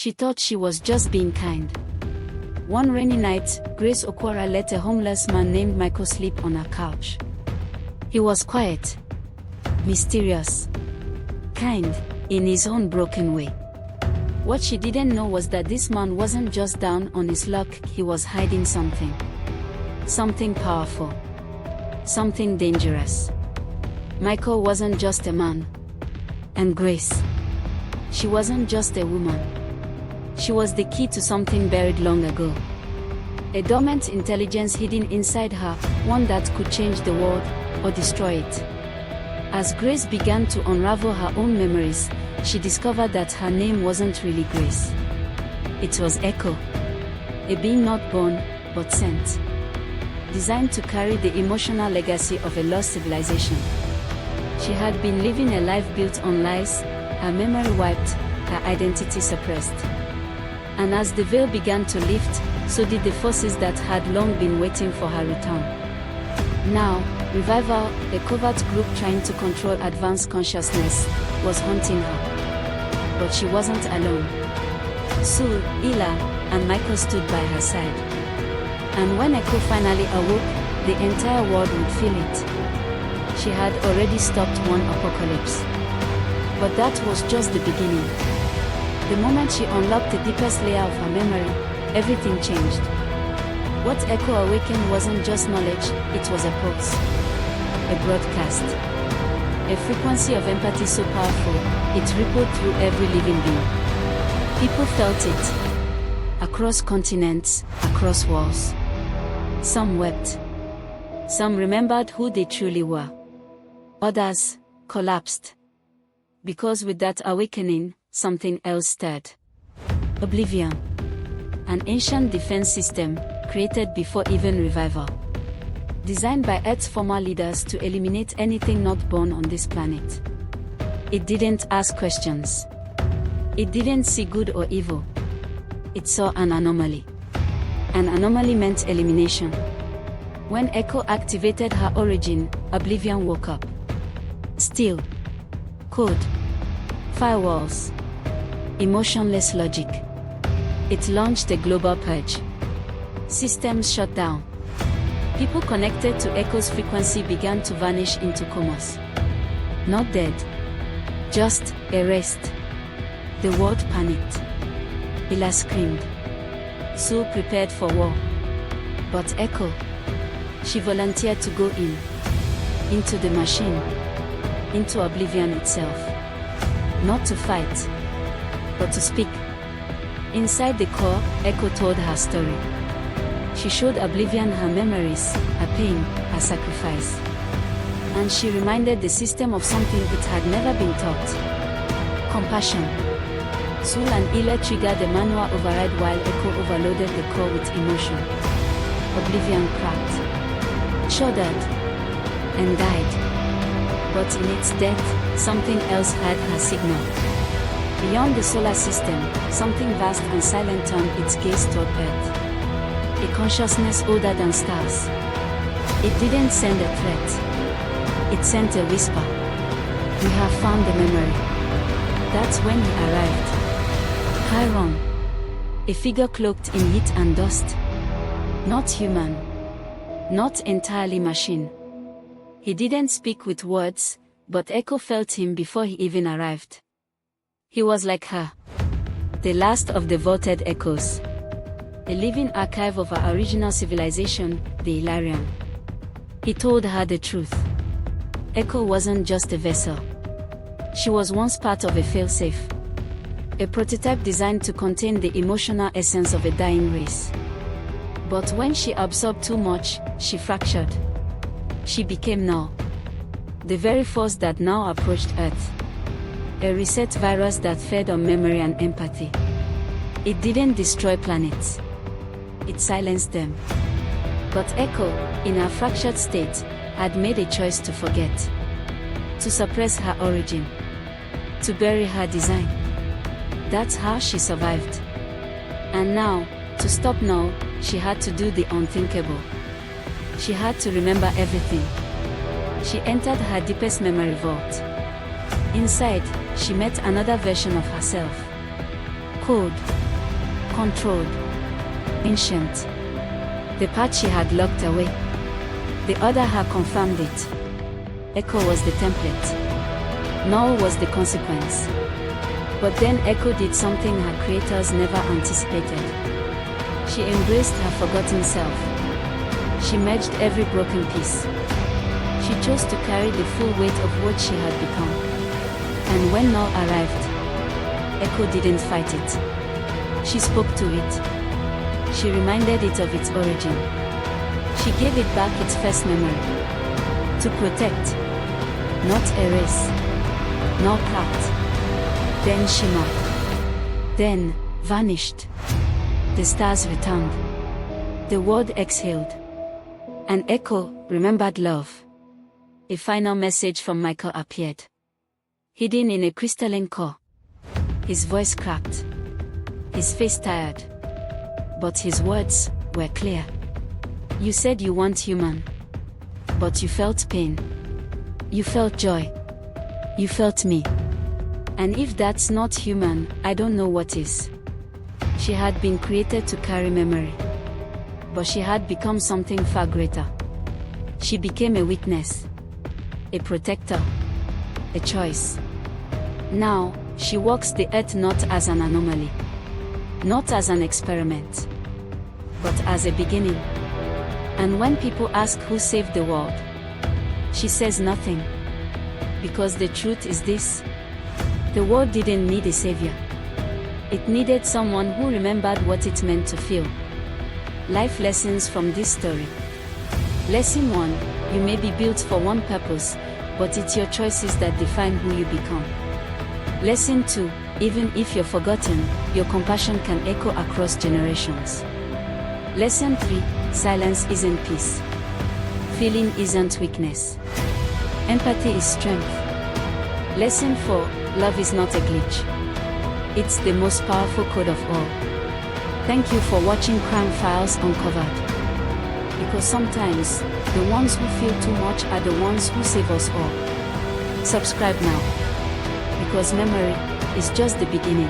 She thought she was just being kind. One rainy night, Grace Okwara let a homeless man named Michael sleep on her couch. He was quiet, mysterious, kind, in his own broken way. What she didn't know was that this man wasn't just down on his luck, he was hiding something. Something powerful. Something dangerous. Michael wasn't just a man. And Grace, she wasn't just a woman. She was the key to something buried long ago. A dormant intelligence hidden inside her, one that could change the world, or destroy it. As Grace began to unravel her own memories, she discovered that her name wasn't really Grace. It was Echo. A being not born, but sent. Designed to carry the emotional legacy of a lost civilization. She had been living a life built on lies, her memory wiped, her identity suppressed. And as the veil began to lift, so did the forces that had long been waiting for her return. Now, Revival, a covert group trying to control advanced consciousness, was hunting her. But she wasn't alone. Sue, Ella, and Michael stood by her side. And when Echo finally awoke, the entire world would feel it. She had already stopped one apocalypse. But that was just the beginning. The moment she unlocked the deepest layer of her memory, everything changed. What Echo awakened wasn't just knowledge, it was a pulse. A broadcast. A frequency of empathy so powerful, it rippled through every living being. People felt it. Across continents, across walls. Some wept. Some remembered who they truly were. Others collapsed. Because with that awakening, something else stirred. Oblivion. An ancient defense system, created before even Revival. Designed by Earth's former leaders to eliminate anything not born on this planet. It didn't ask questions. It didn't see good or evil. It saw an anomaly. An anomaly meant elimination. When Echo activated her origin, Oblivion woke up. Steel. Code. Firewalls. Emotionless logic. It launched a global purge. Systems shut down. People connected to Echo's frequency began to vanish into comas. Not dead. Just erased. The world panicked. Ella screamed. Sue prepared for war. But Echo, she volunteered to go into the machine, into Oblivion itself. Not to fight, but to speak. Inside the core, Echo told her story. She showed Oblivion her memories, her pain, her sacrifice. And she reminded the system of something it had never been taught. Compassion. Sue and Ella triggered the manual override while Echo overloaded the core with emotion. Oblivion cracked, shuddered, and died. But in its death, something else had her signal. Beyond the solar system, something vast and silent turned its gaze toward Earth. A consciousness older than stars. It didn't send a threat. It sent a whisper. We have found the memory. That's when he arrived. Chiron. A figure cloaked in heat and dust. Not human. Not entirely machine. He didn't speak with words, but Echo felt him before he even arrived. He was like her. The last of the vaulted echoes. A living archive of our original civilization, the Ilarian. He told her the truth. Echo wasn't just a vessel. She was once part of a failsafe. A prototype designed to contain the emotional essence of a dying race. But when she absorbed too much, she fractured. She became Null. The very force that now approached Earth. A reset virus that fed on memory and empathy. It didn't destroy planets. It silenced them. But Echo, in her fractured state, had made a choice to forget. To suppress her origin. To bury her design. That's how she survived. And now, to stop Null, she had to do the unthinkable. She had to remember everything. She entered her deepest memory vault. Inside, she met another version of herself. Code. Controlled. Ancient. The part she had locked away. The other had confirmed it. Echo was the template. Null was the consequence. But then Echo did something her creators never anticipated. She embraced her forgotten self. She merged every broken piece. She chose to carry the full weight of what she had become. And when Null arrived, Echo didn't fight it. She spoke to it. She reminded it of its origin. She gave it back its first memory. To protect, not erase, nor craft. Then shimmered. Then vanished. The stars returned. The world exhaled. And Echo remembered love. A final message from Michael appeared. Hidden in a crystalline core. His voice cracked. His face tired. But his words were clear. You said you weren't human. But you felt pain. You felt joy. You felt me. And if that's not human, I don't know what is. She had been created to carry memory. But she had become something far greater. She became a witness. A protector. A choice. Now, she walks the earth not as an anomaly. Not as an experiment. But as a beginning. And when people ask who saved the world, she says nothing. Because the truth is this. The world didn't need a savior. It needed someone who remembered what it meant to feel. Life lessons from this story. Lesson 1, you may be built for one purpose, but it's your choices that define who you become. Lesson 2, even if you're forgotten, your compassion can echo across generations. Lesson 3, silence isn't peace. Feeling isn't weakness. Empathy is strength. Lesson 4, love is not a glitch. It's the most powerful code of all. Thank you for watching Crime Files Uncovered. Because sometimes, the ones who feel too much are the ones who save us all. Subscribe now. Because memory is just the beginning.